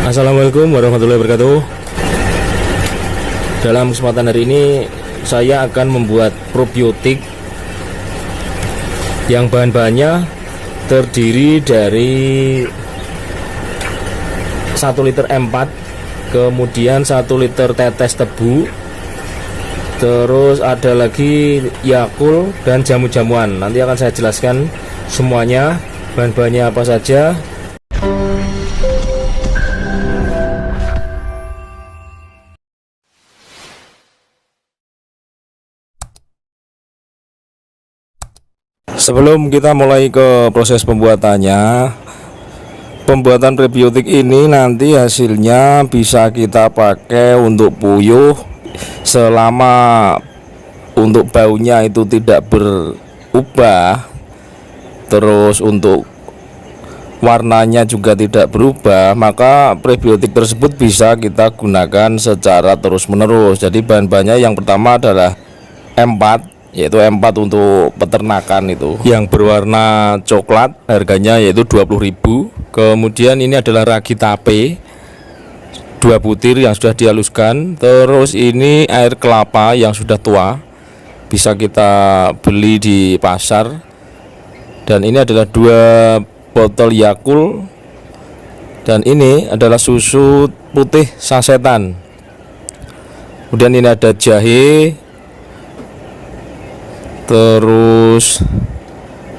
Assalamualaikum warahmatullahi wabarakatuh. Dalam kesempatan hari ini saya akan membuat probiotik yang bahan-bahannya terdiri dari 1 liter M4, kemudian 1 liter tetes tebu, terus ada lagi Yakult dan jamu-jamuan. Nanti akan saya jelaskan semuanya, bahan-bahannya apa saja. Sebelum kita mulai ke proses pembuatannya, pembuatan prebiotik ini nanti hasilnya bisa kita pakai untuk puyuh selama untuk baunya itu tidak berubah, terus untuk warnanya juga tidak berubah, maka prebiotik tersebut bisa kita gunakan secara terus-menerus. Jadi bahan-bahannya yang pertama adalah M4, yaitu M4 untuk peternakan itu yang berwarna coklat, harganya yaitu 20.000. Kemudian ini adalah ragi tape 2 butir yang sudah dihaluskan. Terus ini air kelapa yang sudah tua, bisa kita beli di pasar. Dan ini adalah 2 botol Yakult. Dan ini adalah susu putih sasetan. Kemudian ini ada jahe. Terus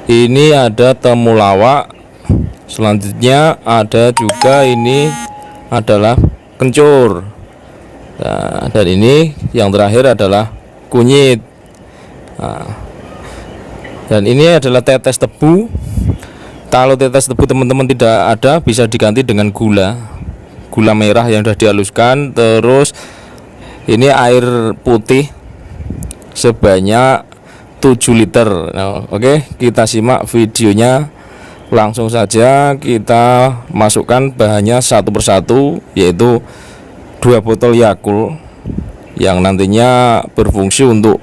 ini ada temulawak. Selanjutnya ada juga ini adalah kencur. Nah, dan ini yang terakhir adalah kunyit. Nah, dan ini adalah tetes tebu. Kalau tetes tebu teman-teman tidak ada, bisa diganti dengan gula merah yang sudah dihaluskan. Terus ini air putih sebanyak 7 liter. Nah, oke, kita simak videonya. Langsung saja kita masukkan bahannya satu persatu, yaitu 2 botol Yakult yang nantinya berfungsi untuk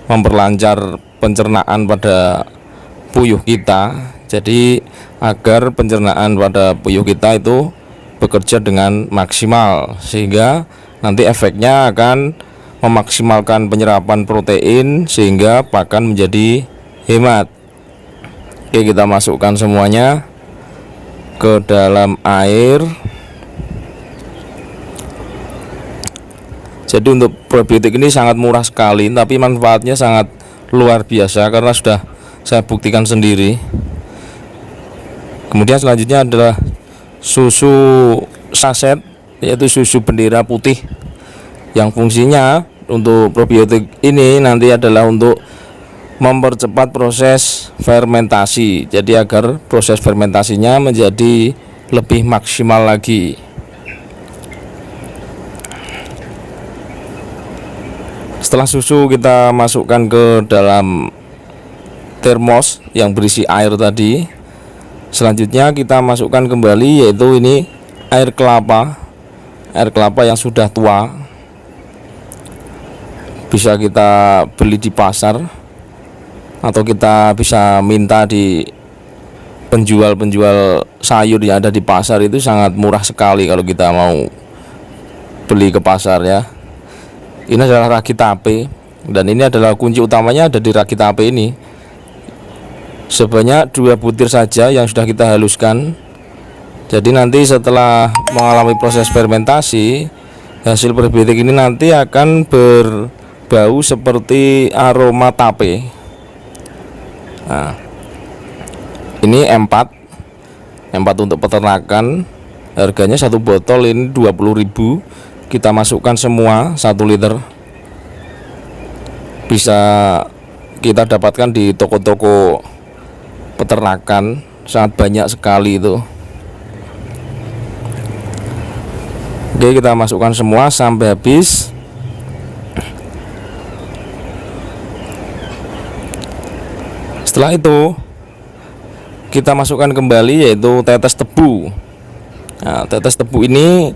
memperlancar pencernaan pada puyuh kita. Jadi agar pencernaan pada puyuh kita itu bekerja dengan maksimal, sehingga nanti efeknya akan memaksimalkan penyerapan protein sehingga pakan menjadi hemat. Oke, kita masukkan semuanya ke dalam air. Jadi untuk probiotik ini sangat murah sekali, tapi manfaatnya sangat luar biasa karena sudah saya buktikan sendiri. Kemudian selanjutnya adalah susu saset, yaitu susu bendera putih, yang fungsinya untuk probiotik ini nanti adalah untuk mempercepat proses fermentasi. Jadi agar proses fermentasinya menjadi lebih maksimal lagi. Setelah susu kita masukkan ke dalam termos yang berisi air tadi. Selanjutnya kita masukkan kembali, yaitu ini air kelapa yang sudah tua. Bisa kita beli di pasar atau kita bisa minta di penjual sayur yang ada di pasar. Itu sangat murah sekali kalau kita mau beli ke pasar ya. Ini adalah ragi tape, dan ini adalah kunci utamanya ada di ragi tape ini. Sebanyak 2 butir saja yang sudah kita haluskan. Jadi nanti setelah mengalami proses fermentasi, hasil probiotik ini nanti akan berbau seperti aroma tape. Nah, ini M4 untuk peternakan, harganya 1 botol ini 20.000. Kita masukkan semua 1 liter. Bisa kita dapatkan di toko-toko peternakan, sangat banyak sekali itu. Oke, kita masukkan semua sampai habis. Setelah itu kita masukkan kembali, yaitu tetes tebu. Nah, tetes tebu ini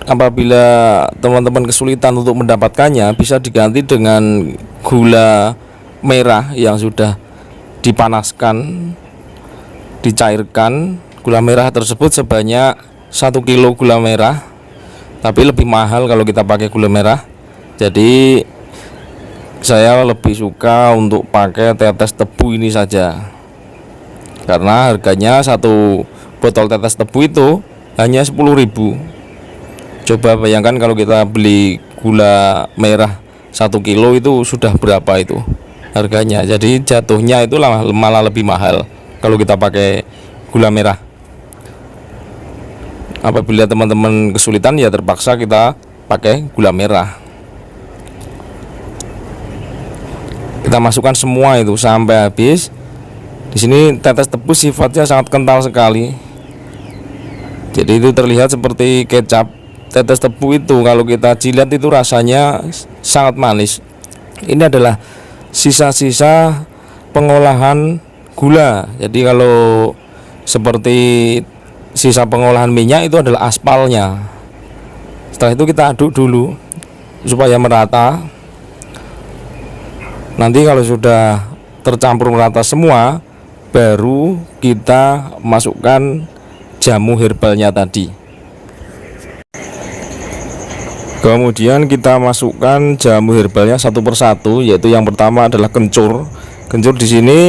apabila teman-teman kesulitan untuk mendapatkannya, bisa diganti dengan gula merah yang sudah dipanaskan, dicairkan. Gula merah tersebut sebanyak 1 kilo gula merah, tapi lebih mahal kalau kita pakai gula merah. Jadi saya lebih suka untuk pakai tetes tebu ini saja, karena harganya satu botol tetes tebu itu hanya 10.000. Coba bayangkan kalau kita beli gula merah 1 kilo itu sudah berapa itu harganya. Jadi jatuhnya itu malah lebih mahal kalau kita pakai gula merah. Apabila teman-teman kesulitan, ya terpaksa kita pakai gula merah. Kita masukkan semua itu sampai habis. Di sini tetes tebu sifatnya sangat kental sekali, jadi itu terlihat seperti kecap. Tetes tebu itu kalau kita jilat itu rasanya sangat manis. Ini adalah sisa-sisa pengolahan gula. Jadi kalau seperti sisa pengolahan minyak itu adalah aspalnya. Setelah itu kita aduk dulu supaya merata. Nanti kalau sudah tercampur merata semua, baru kita masukkan jamu herbalnya tadi. Kemudian kita masukkan jamu herbalnya satu persatu, yaitu yang pertama adalah kencur. Kencur di sini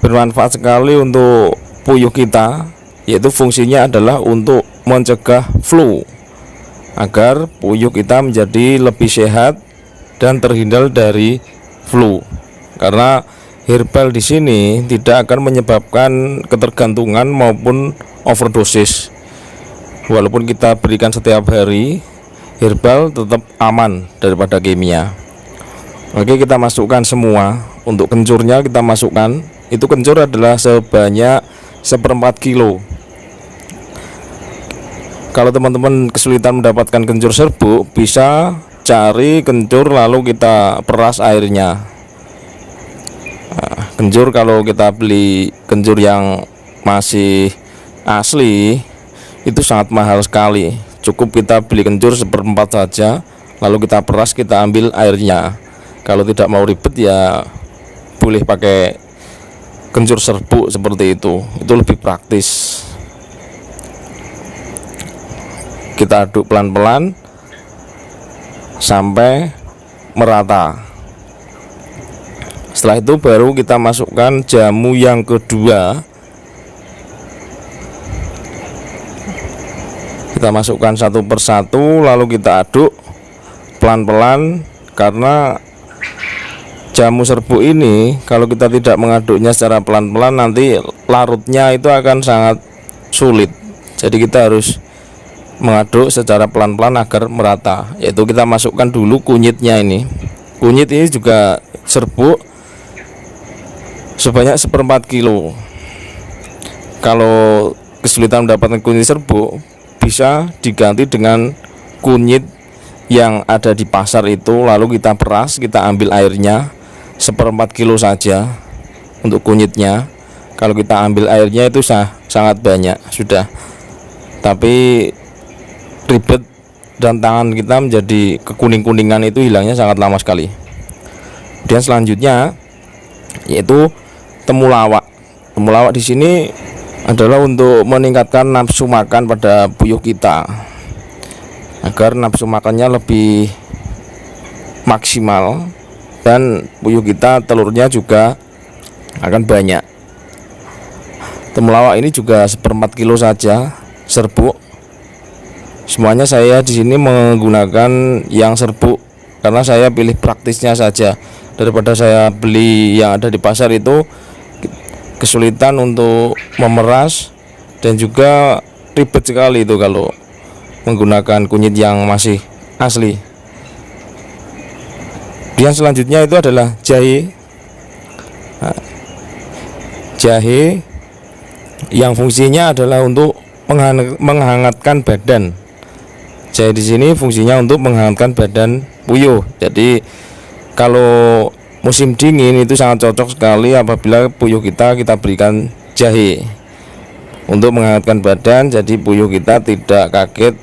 bermanfaat sekali untuk puyuh kita, yaitu fungsinya adalah untuk mencegah flu, agar puyuh kita menjadi lebih sehat dan terhindar dari flu. Karena herbal di sini tidak akan menyebabkan ketergantungan maupun overdosis. Walaupun kita berikan setiap hari, herbal tetap aman daripada kimia. Oke, kita masukkan semua. Untuk kencurnya kita masukkan, itu kencur adalah sebanyak 1/4 kilo. Kalau teman-teman kesulitan mendapatkan kencur serbuk, bisa cari kencur lalu kita peras airnya. Kencur kalau kita beli kencur yang masih asli itu sangat mahal sekali. Cukup kita beli kencur 1/4 saja, lalu kita peras, kita ambil airnya. Kalau tidak mau ribet ya boleh pakai kencur serbuk seperti itu lebih praktis. Kita aduk pelan-pelan sampai merata. Setelah itu baru kita masukkan jamu yang kedua. Kita masukkan satu persatu, lalu kita aduk pelan-pelan. Karena jamu serbuk ini kalau kita tidak mengaduknya secara pelan-pelan, nanti larutnya itu akan sangat sulit. Jadi kita harus mengaduk secara pelan-pelan agar merata. Yaitu kita masukkan dulu kunyitnya ini. Kunyit ini juga serbuk sebanyak 1/4 kilo. Kalau kesulitan mendapatkan kunyit serbuk, bisa diganti dengan kunyit yang ada di pasar itu, lalu kita peras, kita ambil airnya 1/4 kilo saja untuk kunyitnya. Kalau kita ambil airnya itu sangat banyak sudah, tapi ribet dan tangan kita menjadi kekuning-kuningan, itu hilangnya sangat lama sekali. Dan selanjutnya yaitu temulawak. Temulawak di sini adalah untuk meningkatkan nafsu makan pada puyuh kita, agar nafsu makannya lebih maksimal dan puyuh kita telurnya juga akan banyak. Temulawak ini juga 1/4 kilo saja serbuk. Semuanya saya di sini menggunakan yang serbuk karena saya pilih praktisnya saja. Daripada saya beli yang ada di pasar itu kesulitan untuk memeras dan juga ribet sekali itu kalau menggunakan kunyit yang masih asli. Yang selanjutnya itu adalah jahe. Jahe yang fungsinya adalah untuk menghangatkan badan. Jahe di sini fungsinya untuk menghangatkan badan puyuh. Jadi kalau musim dingin itu sangat cocok sekali apabila puyuh kita berikan jahe untuk menghangatkan badan. Jadi puyuh kita tidak kaget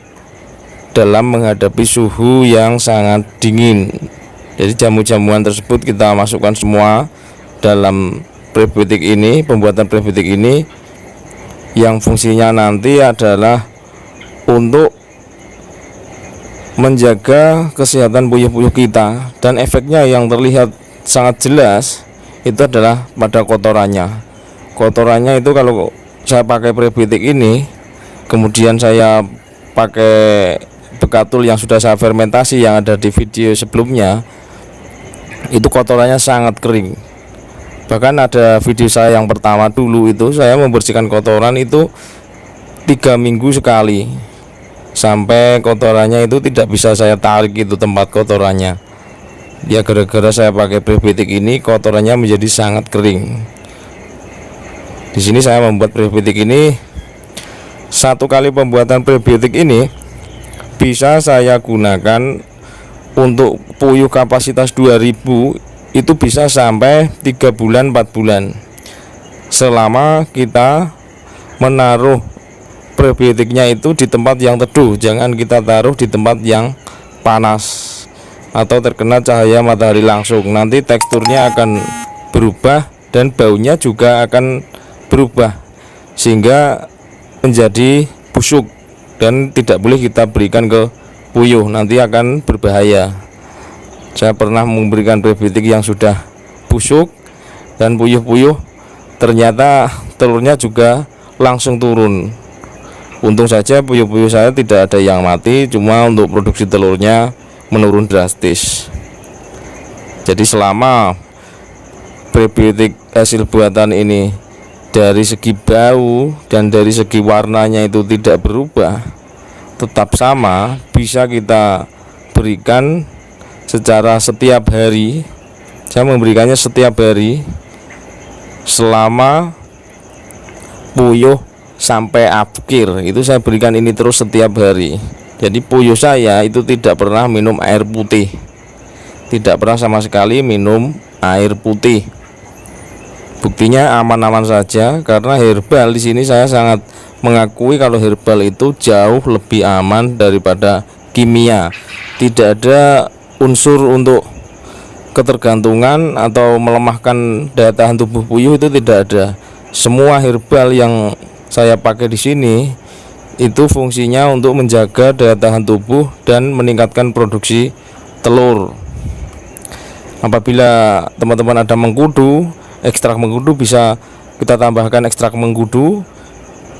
dalam menghadapi suhu yang sangat dingin. Jadi jamu-jamuan tersebut kita masukkan semua dalam prebiotik ini, pembuatan prebiotik ini, yang fungsinya nanti adalah untuk menjaga kesehatan puyuh-puyuh kita, dan efeknya yang terlihat sangat jelas itu adalah pada kotorannya. Kotorannya itu kalau saya pakai prebiotik ini, kemudian saya pakai bekatul yang sudah saya fermentasi yang ada di video sebelumnya, itu kotorannya sangat kering. Bahkan ada video saya yang pertama dulu itu saya membersihkan kotoran itu 3 minggu sekali, sampai kotorannya itu tidak bisa saya tarik itu tempat kotorannya. Ya gara-gara saya pakai prebiotik ini kotorannya menjadi sangat kering. Di sini saya membuat prebiotik ini, satu kali pembuatan prebiotik ini bisa saya gunakan untuk puyuh kapasitas 2000 itu bisa sampai 3 bulan 4 bulan, selama kita menaruh prebiotiknya itu di tempat yang teduh. Jangan kita taruh di tempat yang panas atau terkena cahaya matahari langsung, nanti teksturnya akan berubah dan baunya juga akan berubah sehingga menjadi busuk dan tidak boleh kita berikan ke puyuh, nanti akan berbahaya. Saya pernah memberikan prebiotik yang sudah busuk dan puyuh-puyuh ternyata telurnya juga langsung turun. Untung saja puyuh-puyuh saya tidak ada yang mati, cuma untuk produksi telurnya menurun drastis. Jadi selama prebiotik hasil buatan ini dari segi bau dan dari segi warnanya itu tidak berubah, tetap sama, bisa kita berikan secara setiap hari. Saya memberikannya setiap hari selama puyuh sampai akhir, itu saya berikan ini terus setiap hari. Jadi puyuh saya itu tidak pernah minum air putih, tidak pernah sama sekali minum air putih. Buktinya aman-aman saja, karena herbal di sini saya sangat mengakui kalau herbal itu jauh lebih aman daripada kimia. Tidak ada unsur untuk ketergantungan atau melemahkan daya tahan tubuh puyuh, itu tidak ada. Semua herbal yang saya pakai di sini itu fungsinya untuk menjaga daya tahan tubuh dan meningkatkan produksi telur. Apabila teman-teman ada mengkudu, ekstrak mengkudu bisa kita tambahkan ekstrak mengkudu.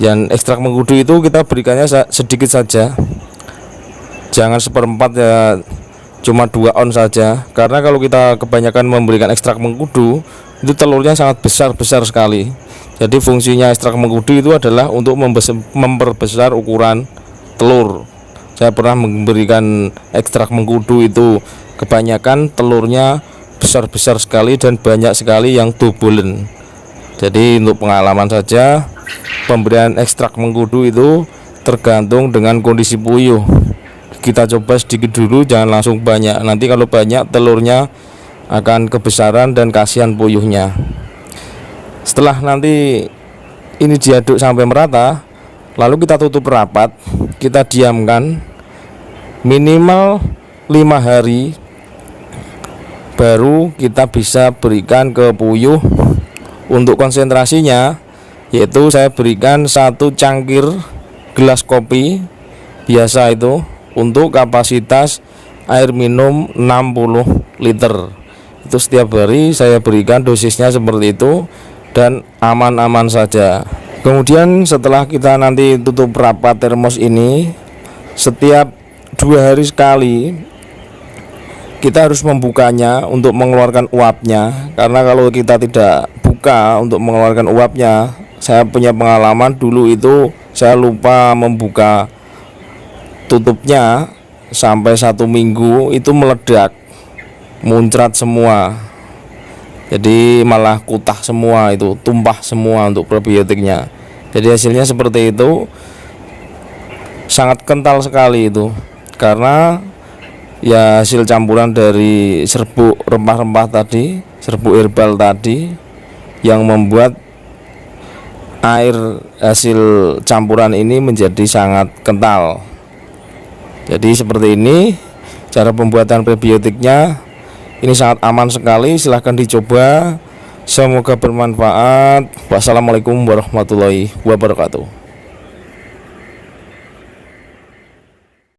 Dan ekstrak mengkudu itu kita berikannya sedikit saja, jangan seperempat ya, cuma 2 on saja. Karena kalau kita kebanyakan memberikan ekstrak mengkudu, itu telurnya sangat besar sekali. Jadi fungsinya ekstrak mengkudu itu adalah untuk memperbesar ukuran telur. Saya pernah memberikan ekstrak mengkudu itu kebanyakan telurnya besar sekali dan banyak sekali yang dobolen. Jadi untuk pengalaman saja, pemberian ekstrak mengkudu itu tergantung dengan kondisi puyuh. Kita coba sedikit dulu, jangan langsung banyak. Nanti kalau banyak telurnya akan kebesaran dan kasihan puyuhnya. Setelah nanti ini diaduk sampai merata, lalu kita tutup rapat, kita diamkan minimal 5 hari, baru kita bisa berikan ke puyuh. Untuk konsentrasinya, yaitu saya berikan 1 cangkir gelas kopi biasa itu untuk kapasitas air minum 60 liter. Itu setiap hari saya berikan dosisnya seperti itu, dan aman-aman saja. Kemudian setelah kita nanti tutup rapat termos ini, setiap 2 hari sekali kita harus membukanya untuk mengeluarkan uapnya. Karena kalau kita tidak buka untuk mengeluarkan uapnya, saya punya pengalaman dulu itu saya lupa membuka tutupnya, sampai 1 minggu itu meledak, muncrat semua. Jadi malah kutah semua, itu tumpah semua untuk probiotiknya. Jadi hasilnya seperti itu, sangat kental sekali itu, karena ya hasil campuran dari serbuk rempah-rempah tadi, serbuk herbal tadi, yang membuat air hasil campuran ini menjadi sangat kental. Jadi seperti ini cara pembuatan prebiotiknya. Ini sangat aman sekali, silahkan dicoba. Semoga bermanfaat. Wassalamualaikum warahmatullahi wabarakatuh.